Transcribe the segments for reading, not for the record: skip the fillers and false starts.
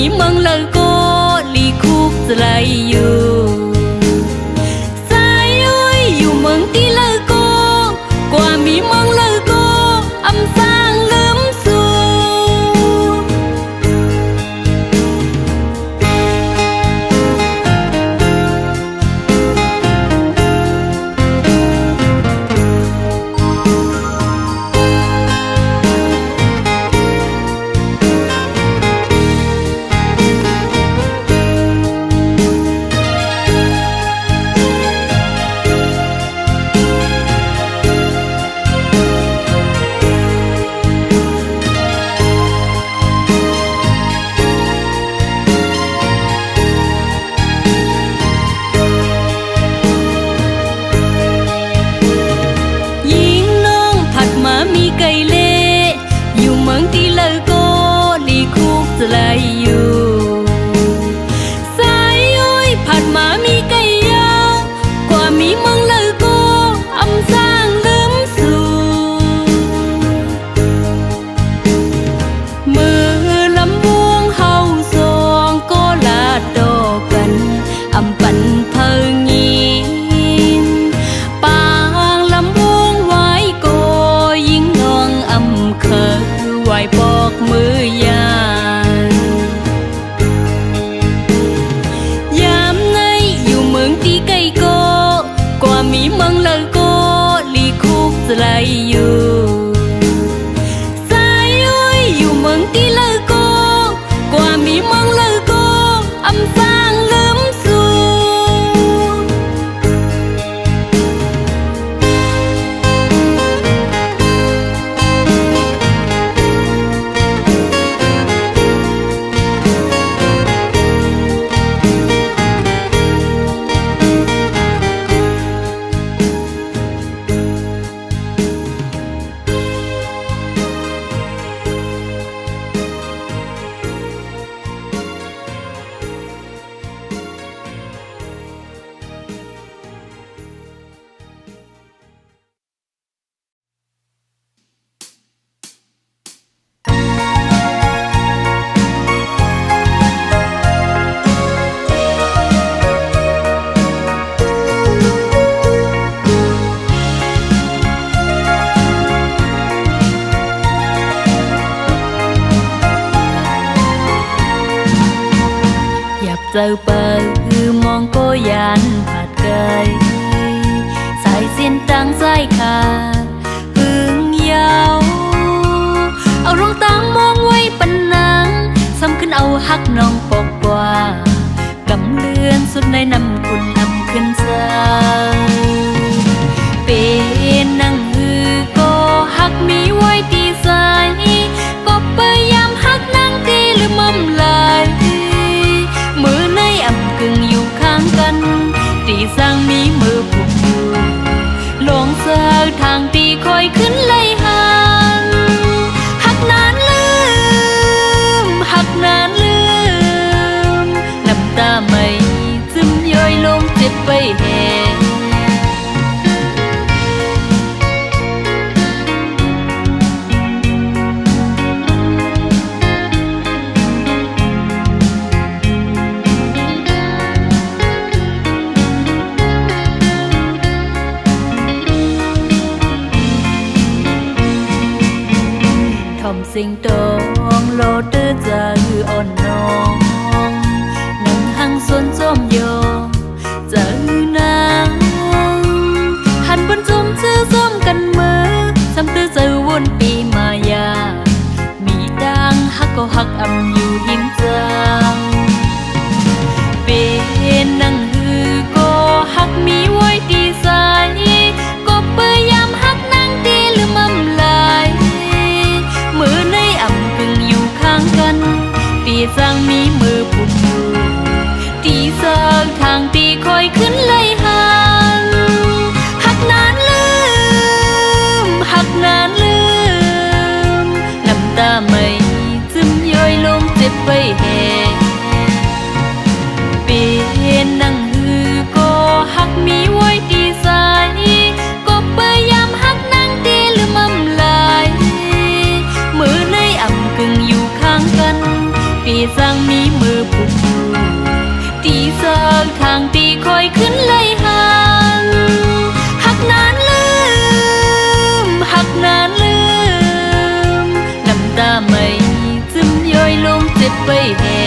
มีเมืองเลยก็ลีคุกจะไลอยู่สายอ้อยอยู่เมืองที่เลยก็กว่ามีเมืองเลยก็อำสร้างลืมสู่จะไลอยู่สายอ้อยผัดมามีไก่ยาวกว่ามีเมืองเลยก็อำสร้างลืมสู่มือลำวงเฮาสองก็ลาดอกันอำปันเพิงยินปางลำวงไว้ก็ยิ่งน้องอำเคยไหวบอกมือยากว่ามีเมืองเลยก็ลีคุกจะไลอยู่สายอ้อยอยู่เมืองที่เลยก็กว่ามีเมืองเลยก็อำสร้างลืมสู่เจอเปิดมองก็ยันผัดเกยสายเส้นตังสายขาหึงยาวเอารองตามมองไว้ปันนังซ้ำขึ้นเอาฮักน้องปอกกว่ากำเลือนสุดในน้ำคุณนำขึ้นเจ้าเป็นนั่งฮือก็ฮักมีไว้ที่สายก็พยายามฮักนั่งที่ลืมมั่มลายมือในอ่ำกึ่งอยู่ข้างกันตีสร้างมีมือผูกอยู่ลงเสือทางตีคอยขึ้นไล่หันหักนานลืมหักนานลืมน้ำตาไม่ซึมย่อยลงเจ็บไปแห่สิ่งตองโลดเตอจะหืออ่อนน้องนั่งหังส่วนจอมโยจะหือนางหันบนจมชื่อซ้อมกันมือซ้ำตื้อจะวนปีมายามีดังฮักก็ฮักอำอยู่หิมจังเป็นนั่งหือก็ฮักมีไว้ที่สายก็พยายามฮักนั่งที่ลืมมั่มลายมือในอ่ำกึ่งอยู่ข้างกันตีสร้างมีมือผูกอยู่ตีสร้างทางตีคอยขึ้นไล่หันหักนานลืมหักนานลืมน้ำตาไม่ซึมย่อยลงเจ็บไปแห่เป็นนั่งฮือก็ฮักมีไว้ที่สายก็พยายามฮักนั่งที่ลืมมั่มลายมือในอ่ำกึ่งอยู่ข้างกันปีสร้างมี ดไปแห่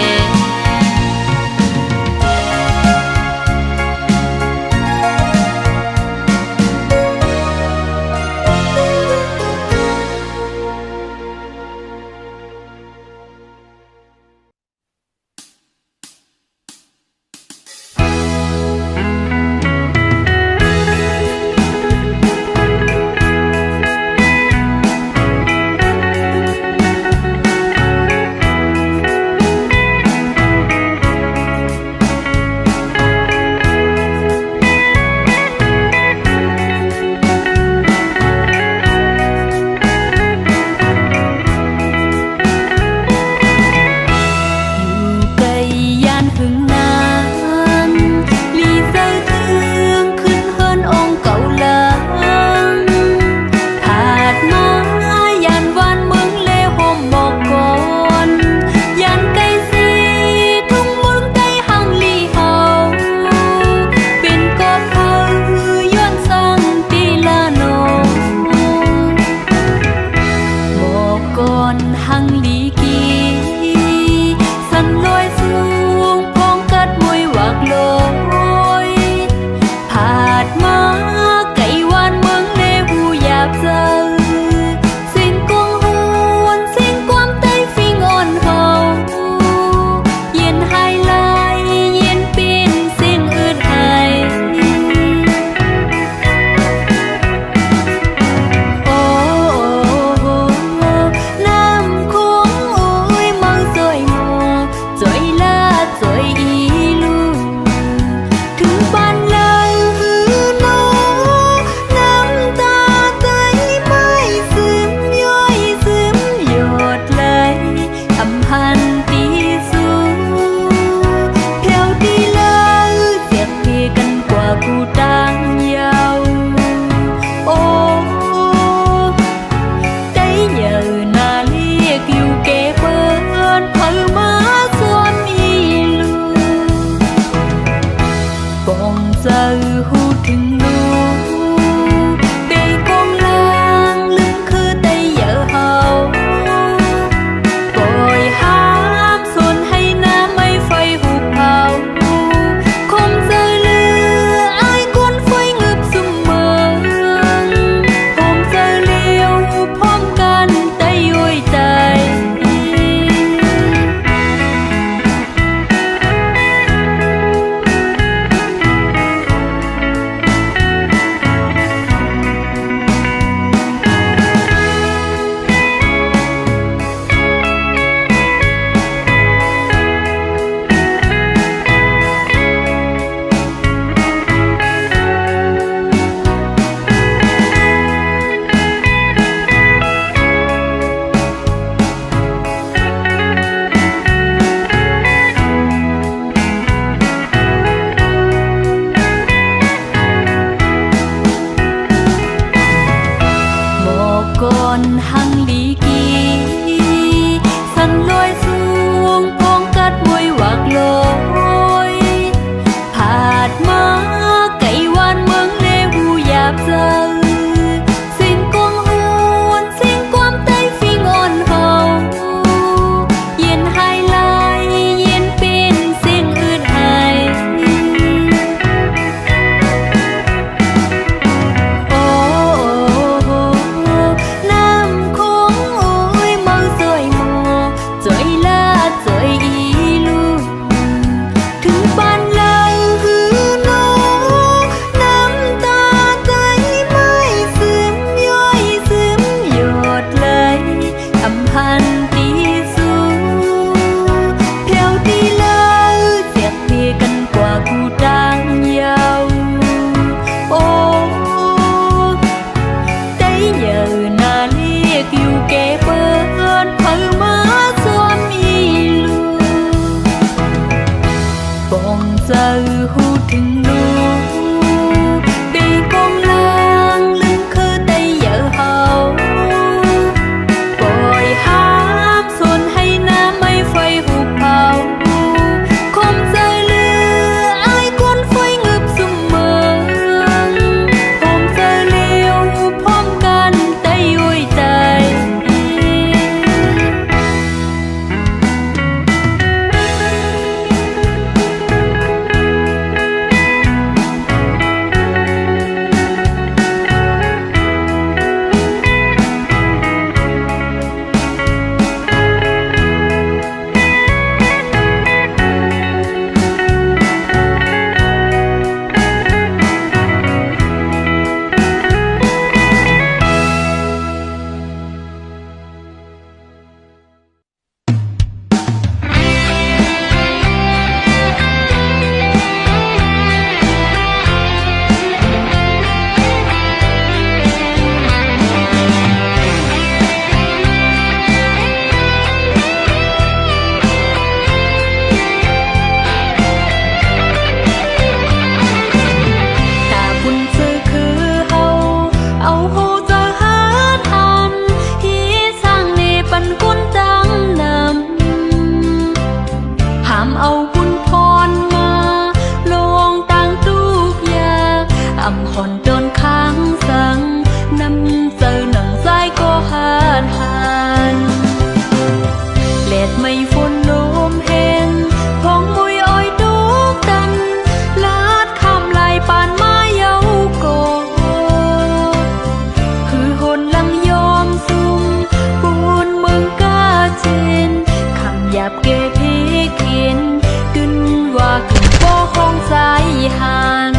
dạp kê thế khiến kinh và kinh vô không dài hàn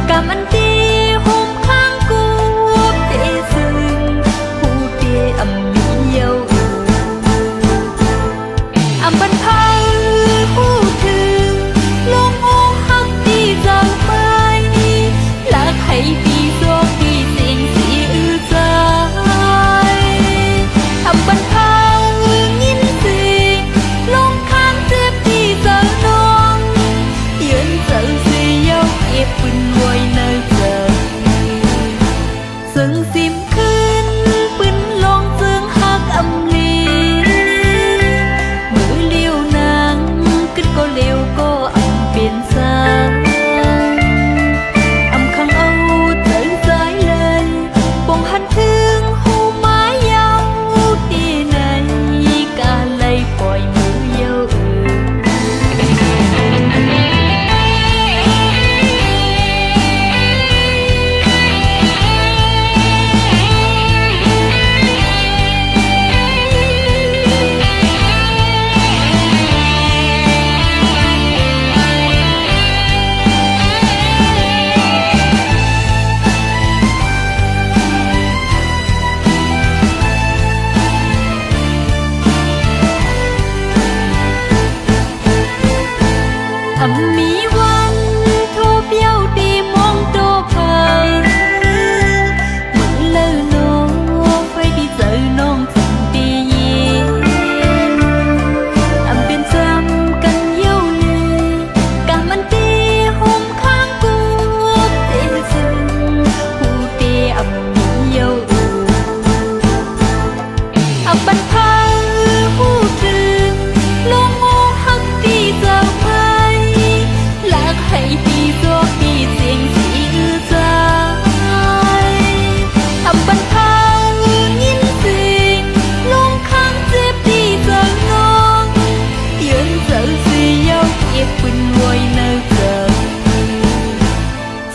Cảm ơn đi hôm khang cuộc để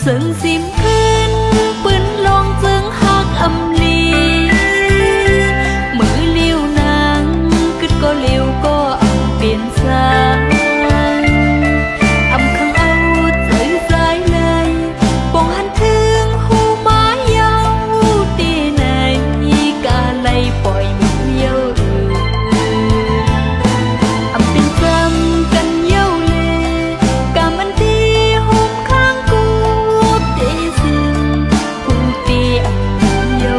ซึ่งสิมขึ้นปืนลองจึงหักอำลีมือเลี้ยวนางกึดก็เลี้ยวก็อำเปลี่ยนสายอำขังเอาใจสายเลยปองหันถึงหูไม้ยาวตีในกาไลปล่อยมือเยาอำเป็นจำกันเย้าเลยกามันดีหุบข้างกูตีซึ่งผู้ตีอำมือเยา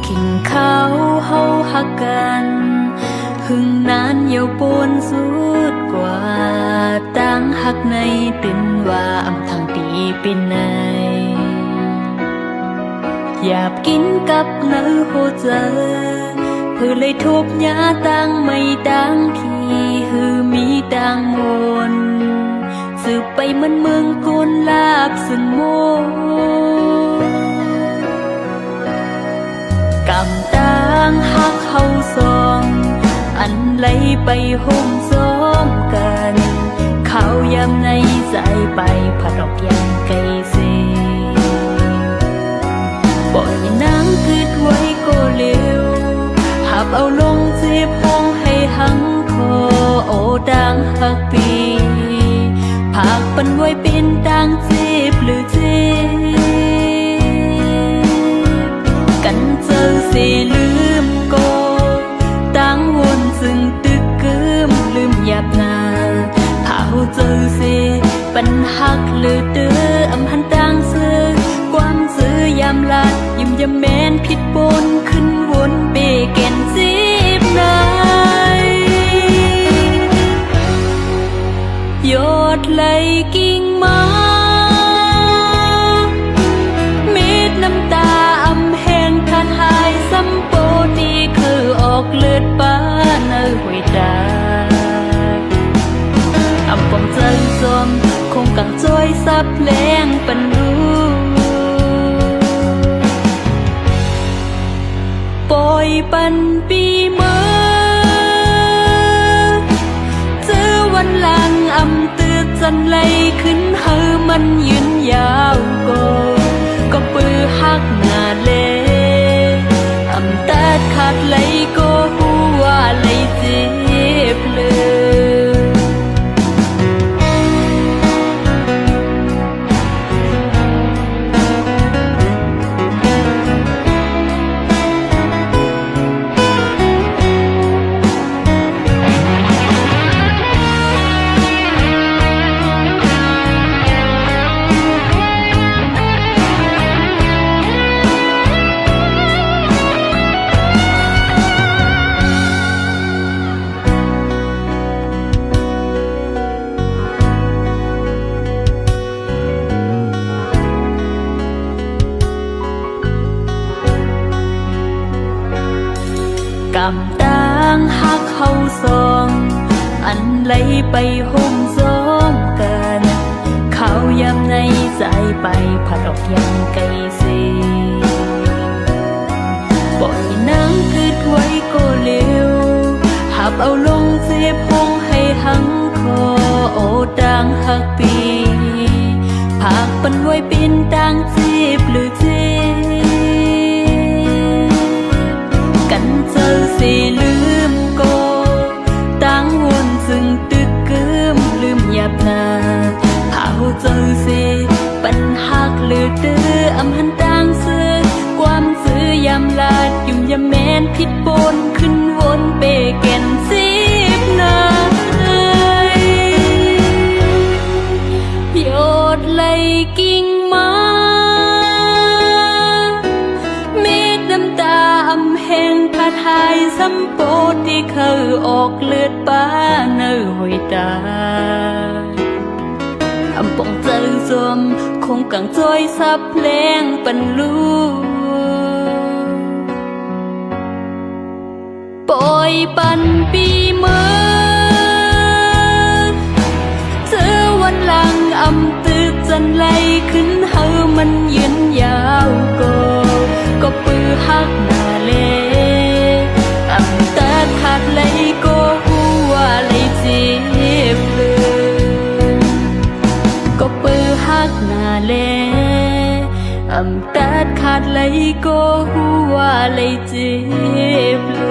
กินข้าวเฮาหักกันหึงนานเยาปนสุดกว่าตั้งหักในตื่นว่าอำทางตีเป็นไหนอยากกินกับเนื้อโหเจอเพื่อเลยทุบยาตั้งไม่ดังที่หือมีดังมนสืบไปมันเมืองกุนลาบซึ่งโมกำตังหักเฮาสองอันไหลไปห่มซ้อมกันเขายำในใจไปผัดออกยังไกลเสปล่อยนางคืดไว้ก็เร็วหับเอาลงเจ็บห้องให้หังคอโอดังหักปีผากปันไว้เป็นดังเจ็บหรือเจ็บกันเจอเสลืมก็ตั้งวนซึ่งตึกกึมลืมหยาบนาเผาเจอเสปัญหักเลือเดืออำหันดังเสือความซื้อยามลาดยิ้มยำแมนผิดปนขึ้นวนเบแก่นสิบนายยอดไหลกิ่งไม้เม็ดน้ำตาอำแห้งขาดหายซ้ำโปดีคือออกเลือดป้าเนื้อหวยดาอำปองใจซอมคงกังจ้อยซับแรงปันรู้ปล่อยปันปีเมื่อเจอวันหลังอำตืดจันไหลขึ้นเฮอมันยืนยาวก็ปือหักหน้าเลอำตัดขาดไหลก็หัวไหลเจ็บเลยกำตังหักเฮาสองอันไหลไปห่มซ้อมกันเขายำในใจไปผัดออกยังไกลเสปล่อยนางคืดไว้ก็เร็วหับเอาลงเจ็บห้องให้หังคอโอดังหักปีผากปันไว้เป็นดังเจ็บหรือเจ็บกันเจอเสลืมก็ตั้งวนซึ่งตึกกึมลืมหยาบนาเผาเจอเสปัญหักเลือดเดืออำหันดังเสือความซื้อยามลา ดยุ่มยาแมนผิดปนขึ้นวนเปแก่นสิบนายโยดไหลกิ่งมาเม็ดน้ำตาอำแห้งผาทายสัมโปที่เขาออกเลือดป้าเนื้อหอยตาอำปองเจอซวมคงกังจอยซับเพลงปันลูปล่อยปันปีเมื่อเจอวันหลังอำตึกจันไหลขึ้นเฮามันยืนยาวก็ปือหักหน้าเลอำตัดขาดไหลก็หัวไหลเจ็บเลยก็ปือหักหน้าเลอำตัดขาดไหลก็หัวไหลเจ็บเลย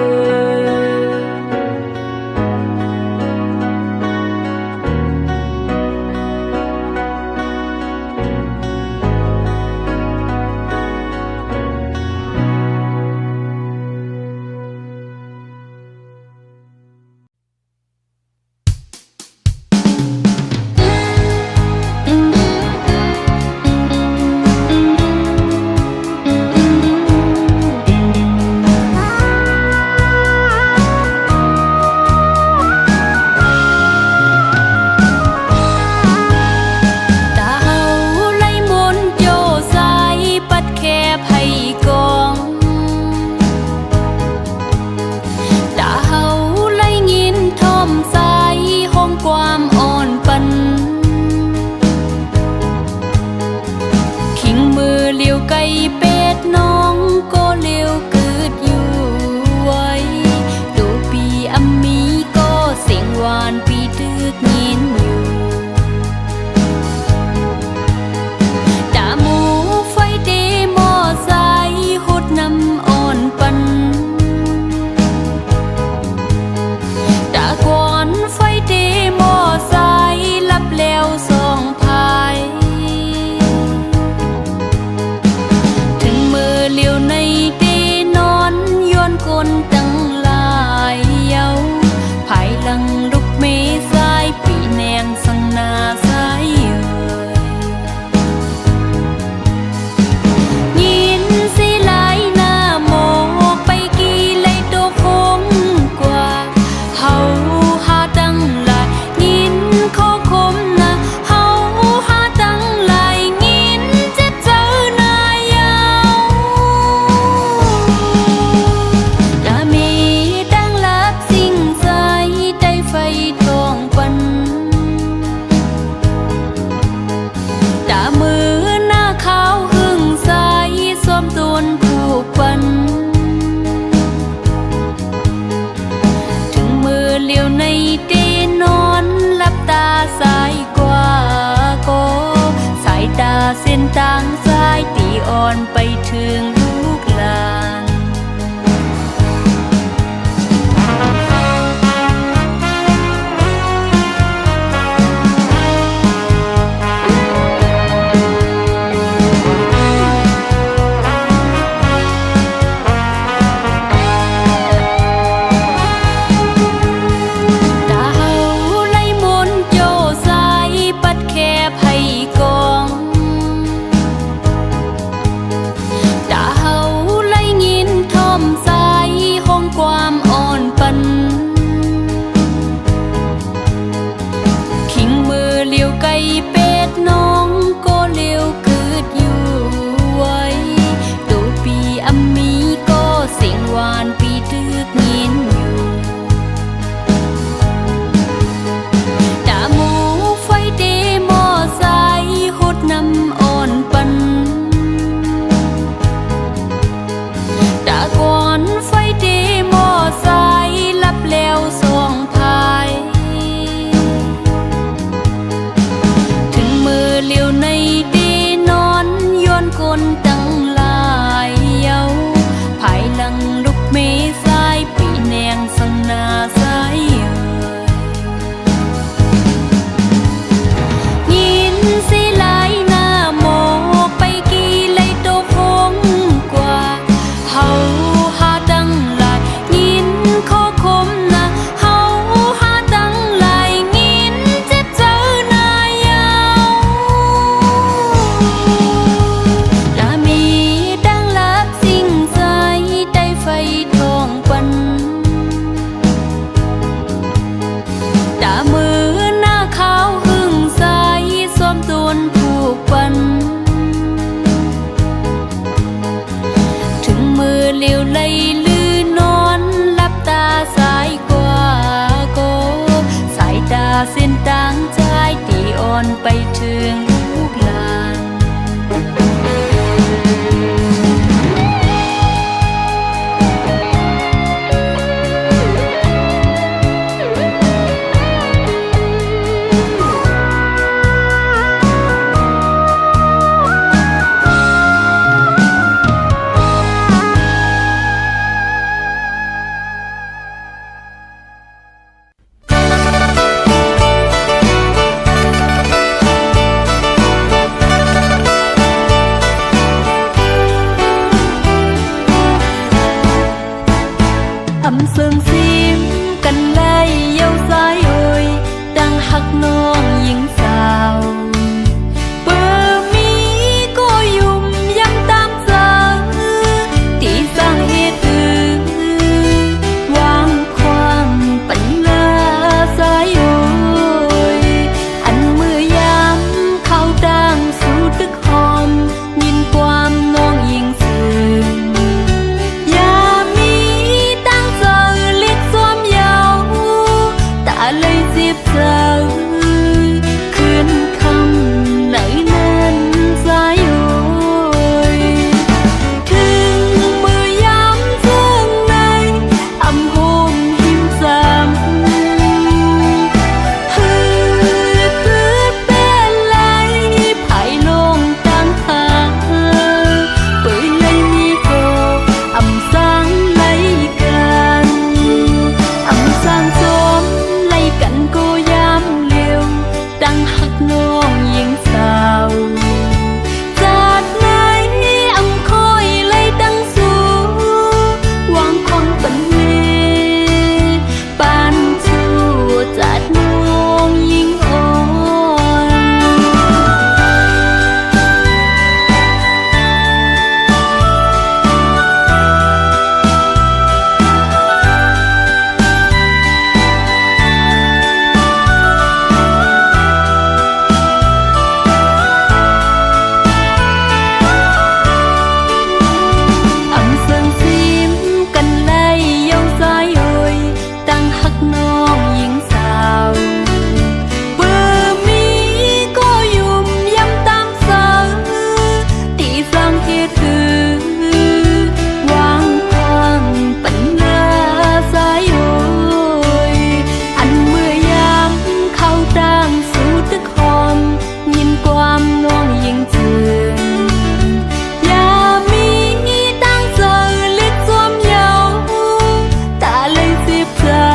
เส้นต่างสายตีอ่อนไปถึงลูกหลาน ำเสิงซิมกันเลยเย้าสายเอ่ยดังหักน้องหญิงสาวเปิดมีก็ยุ่มย้ำตามเจอที่สร้างเหตุวางความปัญญาสายเอ่ยอันมือยามเข้าดังสู่ตึกหอมยินความน้องหญิงสื่อเลยเจ็บเจ้าคืนคำไหนนั้นสายโอยถึงมือยามเจิงในอำโฮมหิมซ้ำฮือตื้อเป็นไหลภายลงตั้งหาเปิดเลยมีโกอำสร้างไหลกันอำสร้างจมกันก็ยามเร็วดังหักน้องหญิงสาวจากไหนอำคอยเลยดังสู่วางความปันเวปานชูจากน้องหญิงอ่อนน้องหญิงสาวเบอร์มีก็ยุ่มย้ำตามเสาตีสร้างเหตุวางความปัญญาสายโอยอันเมื่อยามเข้าดังสู่ตึกหอมยินความน้องหญิงเจือยามีตั้งเจอเล็กจวมเยาตาเลยเจ็บเจ้า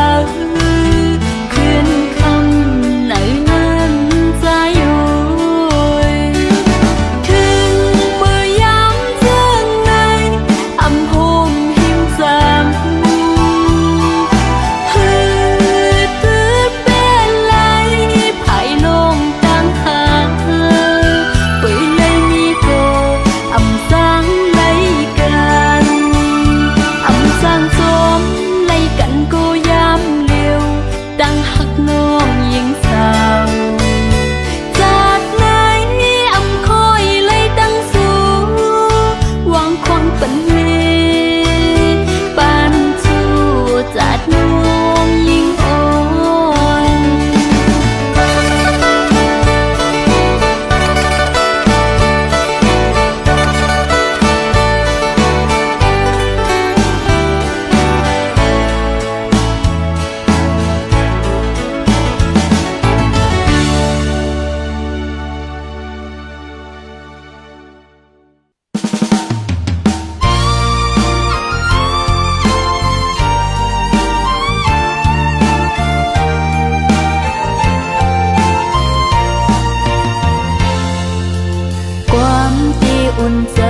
อุ่นใจ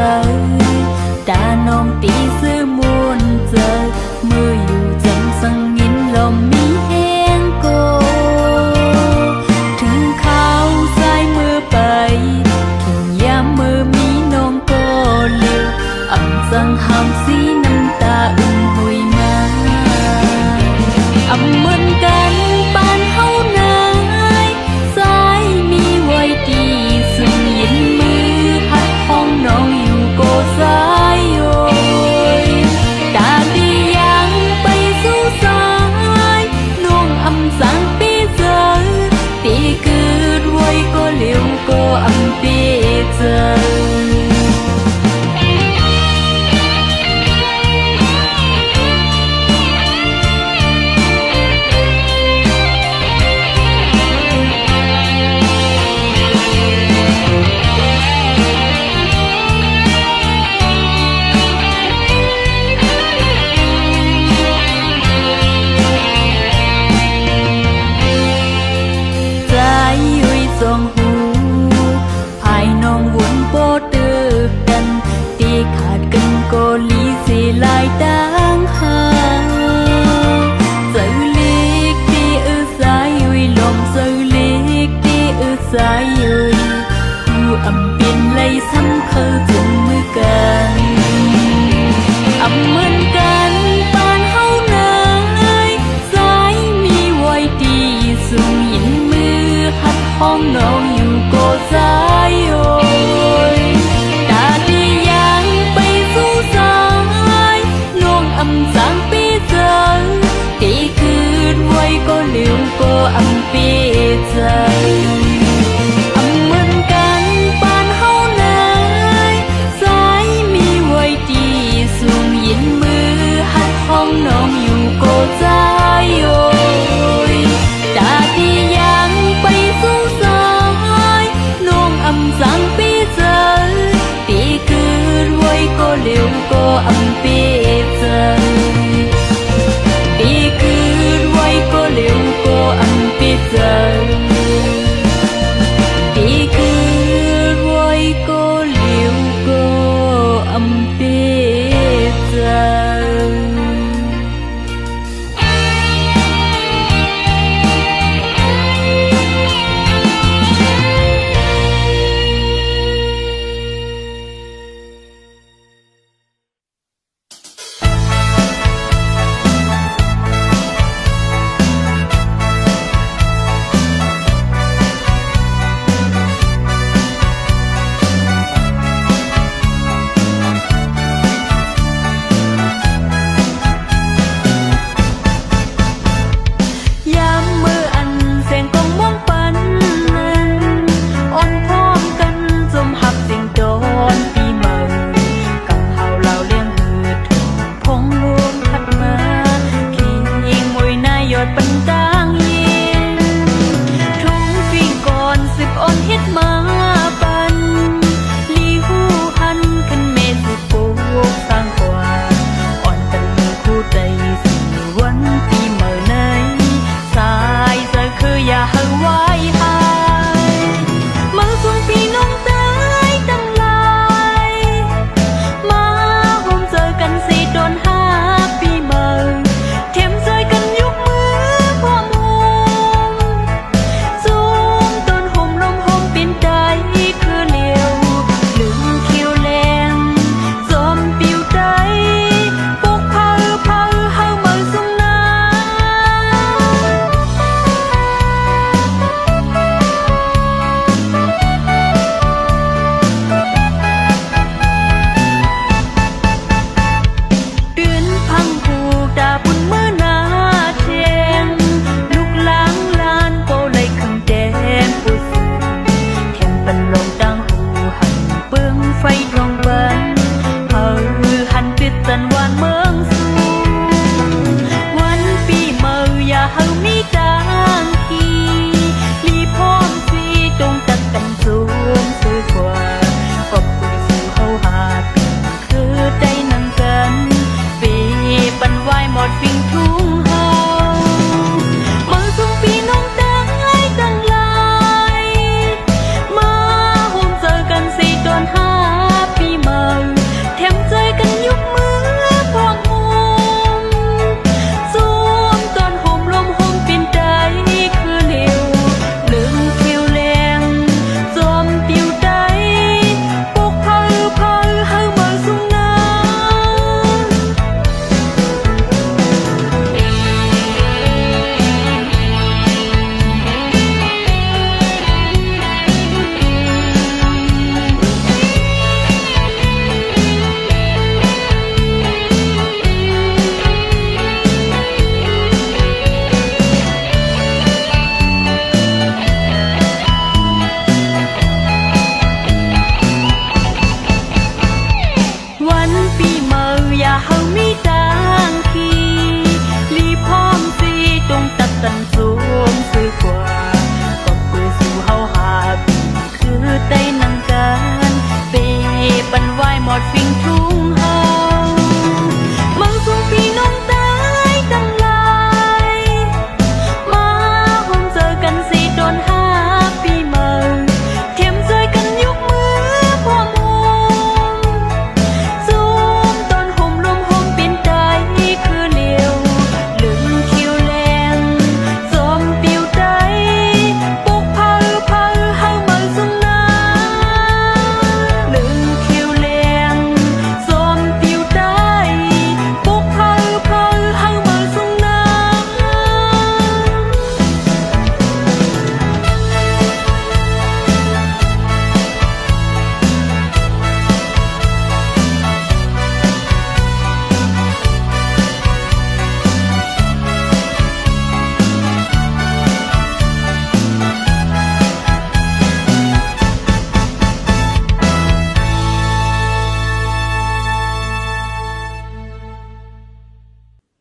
ตาน้องตีซื้อมูลเจอมืออยู่จำสังยินลมมีแห้งโกถึงเขาใส่มือไปถึงยามมือมีน้องก็เลี้ยวอ่ำสังหามสีน้ำตาอุ่นหุยมาอ่ำเหมือนกันปานเฮานายสายมีไว้ดีซึ่งยินมือหัดห้องน้องอยู่โกสายโยตาดียังไปสู่สายน้องอำสังปีเจอตีเกิดไว้ก็เลี้ยวก็อำปีเจอ ใจโย